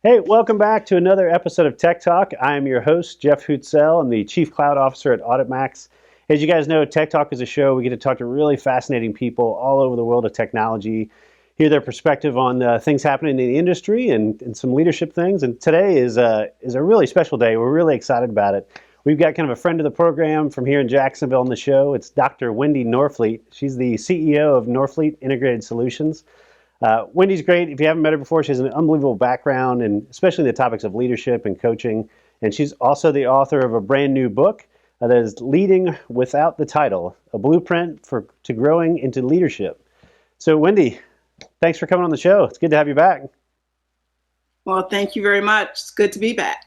Hey, welcome back to another episode of Tech Talk. I am your host, Jeff Hootselle. I'm the Chief Cloud Officer at AuditMax. As you guys know, Tech Talk is a show we get to talk to really fascinating people all over the world of technology, hear their perspective on things happening in the industry and some leadership things. And today is a really special day. We're really excited about it. We've got kind of a friend of the program from here in Jacksonville on the show. It's Dr. Wendy Norfleet. She's the CEO of Norfleet Integrated Solutions. Wendy's great. If you haven't met her before, she has an unbelievable background, and especially in the topics of leadership and coaching. And she's also the author of a brand new book that is Leading Without the Title, a blueprint to growing into leadership. So Wendy, thanks for coming on the show. It's good to have you back. Well, thank you very much. It's good to be back.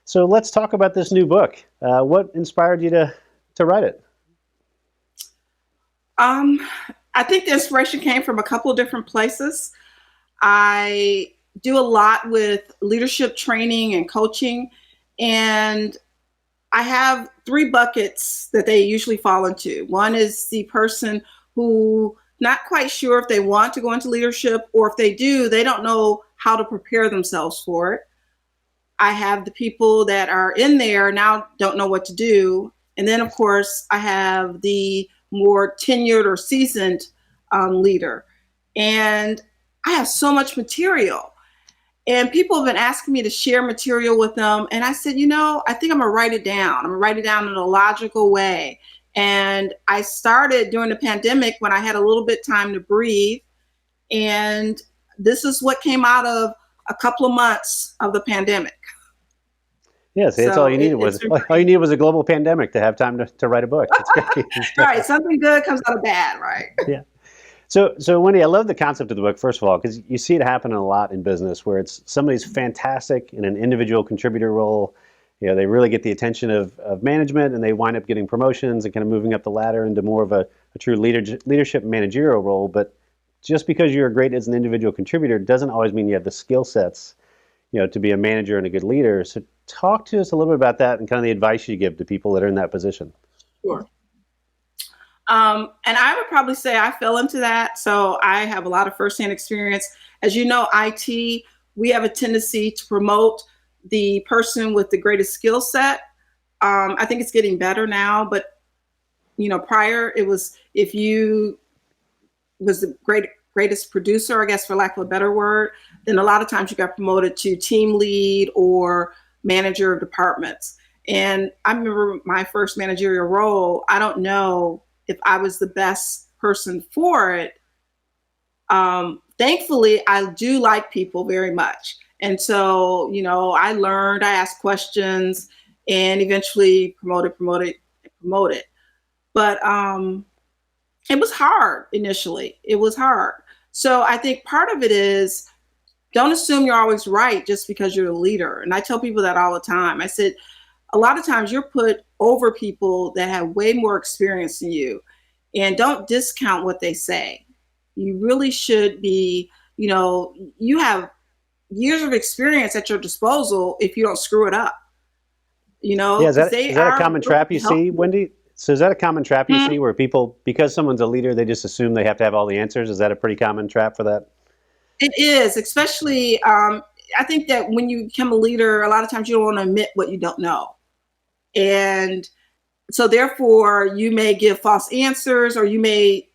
So let's talk about this new book. What inspired you to write it? I think the inspiration came from a couple of different places. I do a lot with leadership training and coaching, and I have three buckets that they usually fall into. One is the person who not quite sure if they want to go into leadership, or if they do, they don't know how to prepare themselves for it. I have the people that are in there now don't know what to do. And then, of course, I have the more tenured or seasoned leader. And I have so much material. And people have been asking me to share material with them. And I said, I think I'm going to write it down. I'm going to write it down in a logical way. And I started during the pandemic when I had a little bit time to breathe. And this is what came out of a couple of months of the pandemic. Yes, that's all you needed was a global pandemic to have time to write a book. That's great. Right, something good comes out of bad, right? Yeah. So Wendy, I love the concept of the book, first of all, because you see it happen a lot in business where it's somebody's fantastic in an individual contributor role. They really get the attention of management, and they wind up getting promotions and kind of moving up the ladder into more of a true leadership managerial role. But just because you're great as an individual contributor doesn't always mean you have the skill sets, to be a manager and a good leader. So talk to us a little bit about that and kind of the advice you give to people that are in that position. Sure. And I would probably say I fell into that. So I have a lot of firsthand experience. As you know, IT, we have a tendency to promote the person with the greatest skill set. I think it's getting better now, but prior it was if you was the greatest producer, I guess, for lack of a better word, then a lot of times you got promoted to team lead or manager of departments. And I remember my first managerial role, I don't know if I was the best person for it. Thankfully, I do like people very much. And so, I learned, I asked questions, and eventually promoted. But it was hard initially. It was hard. So I think part of it is don't assume you're always right just because you're a leader. And I tell people that all the time. I said, a lot of times you're put over people that have way more experience than you, and don't discount what they say. You really should be, you have years of experience at your disposal if you don't screw it up. Yeah, is that a common trap you see, Wendy? So is that a common trap you see where people, because someone's a leader, they just assume they have to have all the answers? Is that a pretty common trap for that? It is, especially, I think that when you become a leader, a lot of times you don't want to admit what you don't know. And so therefore you may give false answers, or you may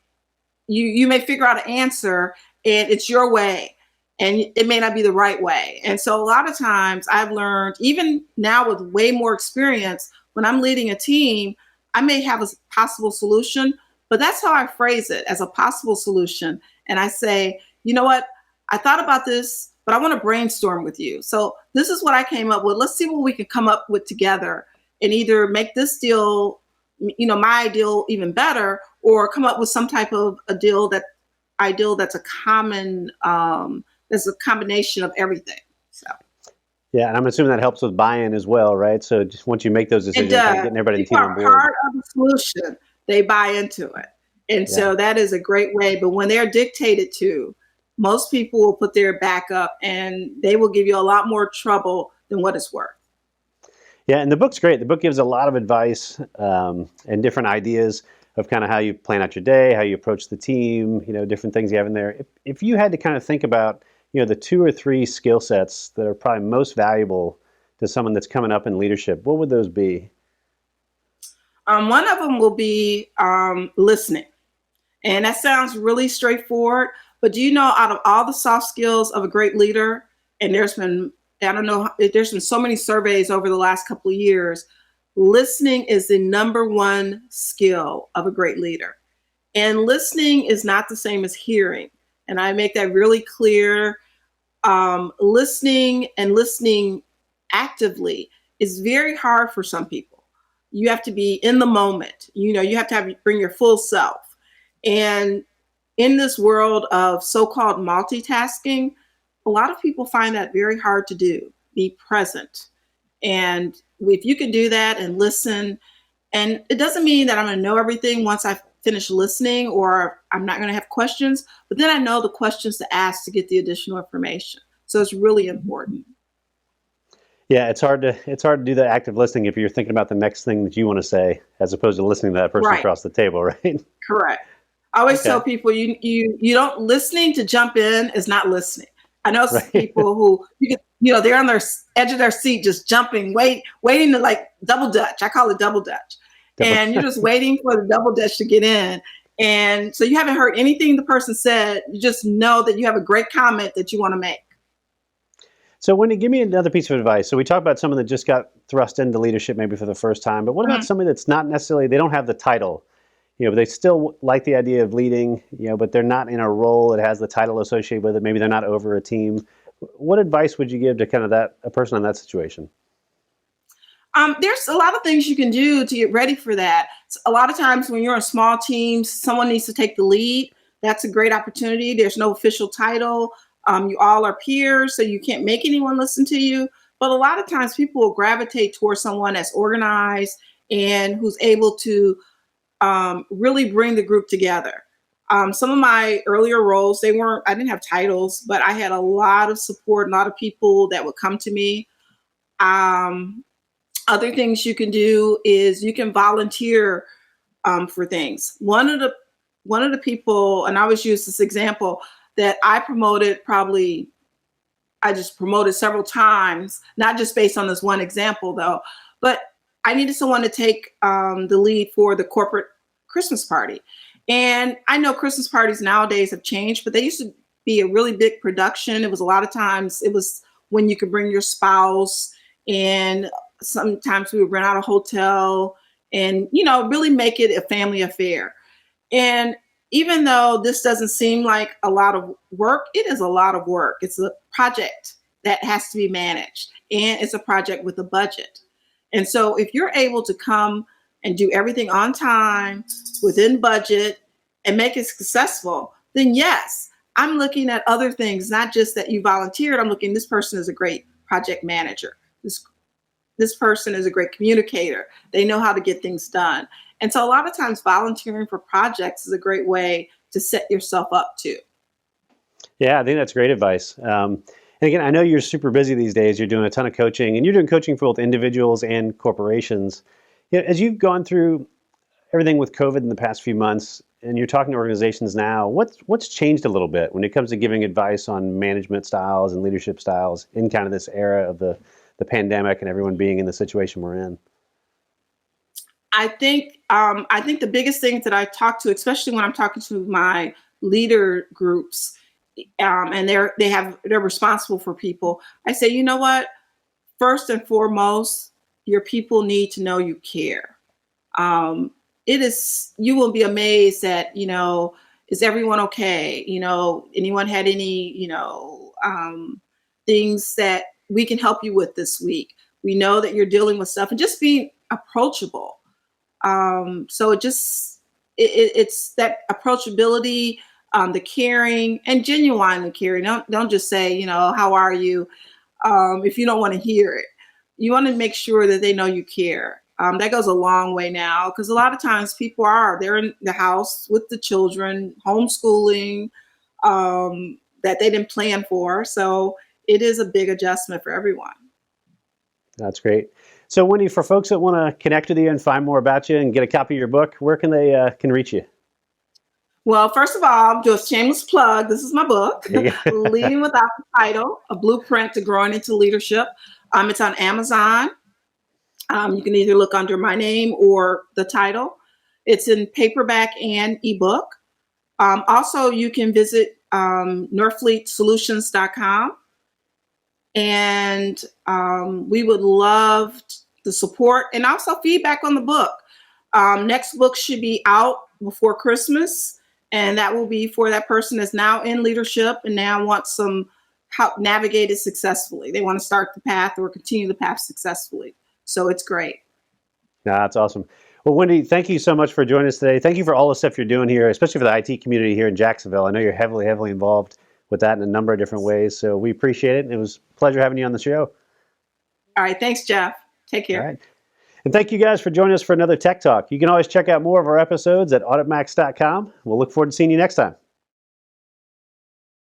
figure out an answer and it's your way and it may not be the right way. And so a lot of times I've learned, even now with way more experience, when I'm leading a team, I may have a possible solution, but that's how I phrase it, as a possible solution. And I say, you know what? I thought about this, but I want to brainstorm with you. So this is what I came up with. Let's see what we can come up with together and either make this deal, my ideal even better, or come up with some type of ideal that's a common, that's a combination of everything. So. Yeah, and I'm assuming that helps with buy-in as well, right? So just once you make those decisions, getting everybody in the team on board. Part of the solution, they buy into it. And so that is a great way. But when they're dictated to, most people will put their back up and they will give you a lot more trouble than what it's worth. Yeah, and the book's great. The book gives a lot of advice and different ideas of kind of how you plan out your day, how you approach the team, different things you have in there. If you had to kind of think about the 2 or 3 skill sets that are probably most valuable to someone that's coming up in leadership, what would those be? One of them will be listening. And that sounds really straightforward. But do you know, out of all the soft skills of a great leader, and I don't know, there's been so many surveys over the last couple of years, listening is the number one skill of a great leader. And listening is not the same as hearing. And I make that really clear. Listening and listening actively is very hard for some people. You have to be in the moment. You have to bring your full self. And in this world of so-called multitasking, a lot of people find that very hard to do, be present. And if you can do that and listen, and it doesn't mean that I'm going to know everything once I finish listening, or I'm not going to have questions, but then I know the questions to ask to get the additional information. So it's really important. Yeah, it's hard to do that active listening if you're thinking about the next thing that you want to say, as opposed to listening to that person Right. across the table, right? Correct. I always Okay. tell people you don't, listening to jump in is not listening. I know Right. people who they're on their edge of their seat just jumping, waiting to like double dutch. I call it double dutch. And you're just waiting for the double dutch to get in. And so you haven't heard anything the person said. You just know that you have a great comment that you want to make. So Wendy, give me another piece of advice. So we talked about someone that just got thrust into leadership maybe for the first time, but what about somebody that's not necessarily, they don't have the title, but they still like the idea of leading, but they're not in a role that has the title associated with it. Maybe they're not over a team. What advice would you give to kind of a person in that situation? There's a lot of things you can do to get ready for that. A lot of times when you're in small teams, someone needs to take the lead. That's a great opportunity. There's no official title. You all are peers, so you can't make anyone listen to you. But a lot of times people will gravitate towards someone that's organized and who's able to really bring the group together. Some of my earlier roles, I didn't have titles, but I had a lot of support, a lot of people that would come to me. Other things you can do is you can volunteer for things. One of the people, and I always use this example, that I just promoted several times, not just based on this one example though, but I needed someone to take the lead for the corporate Christmas party. And I know Christmas parties nowadays have changed, but they used to be a really big production. It was a lot of times, it was when you could bring your spouse, and sometimes we would rent out a hotel and, really make it a family affair. And even though this doesn't seem like a lot of work, it is a lot of work. It's a project that has to be managed, and it's a project with a budget. And so if you're able to come and do everything on time, within budget, and make it successful, then yes, I'm looking at other things, not just that you volunteered. I'm looking, this person is a great project manager. This person is a great communicator. They know how to get things done. And so a lot of times volunteering for projects is a great way to set yourself up too. Yeah, I think that's great advice. And again, I know you're super busy these days. You're doing a ton of coaching, and you're doing coaching for both individuals and corporations. As you've gone through everything with COVID in the past few months, and you're talking to organizations now, what's changed a little bit when it comes to giving advice on management styles and leadership styles in kind of this era of the pandemic and everyone being in the situation we're in? I think the biggest thing that I talk to, especially when I'm talking to my leader groups, and they're responsible for people, I say, you know what? First and foremost, your people need to know you care. You will be amazed at, is everyone okay? Anyone had any, things that we can help you with this week? We know that you're dealing with stuff, and just being approachable. So it's that approachability, the caring, and genuinely caring. Don't just say, how are you? If you don't want to hear it, you want to make sure that they know you care. That goes a long way now, because a lot of times they're in the house with the children, homeschooling, that they didn't plan for. So it is a big adjustment for everyone. That's great. So Wendy, for folks that want to connect with you and find more about you and get a copy of your book, where can they can reach you? Well, first of all, I'll do a shameless plug. This is my book, Yeah. Leading Without the Title, A Blueprint to Growing into Leadership. It's on Amazon. You can either look under my name or the title. It's in paperback and ebook. Also, you can visit norfleetsolutions.com. And we would love the support and also feedback on the book. Next book should be out before Christmas, and that will be for that person that's now in leadership and now wants some help navigate it successfully. They want to start the path or continue the path successfully. So it's great. No, that's awesome. Well, Wendy, thank you so much for joining us today. Thank you for all the stuff you're doing here, especially for the IT community here in Jacksonville. I know you're heavily, heavily involved with that in a number of different ways. So we appreciate it. It was a pleasure having you on the show. All right. Thanks, Jeff. Take care. All right. And thank you guys for joining us for another Tech Talk. You can always check out more of our episodes at auditmax.com. We'll look forward to seeing you next time.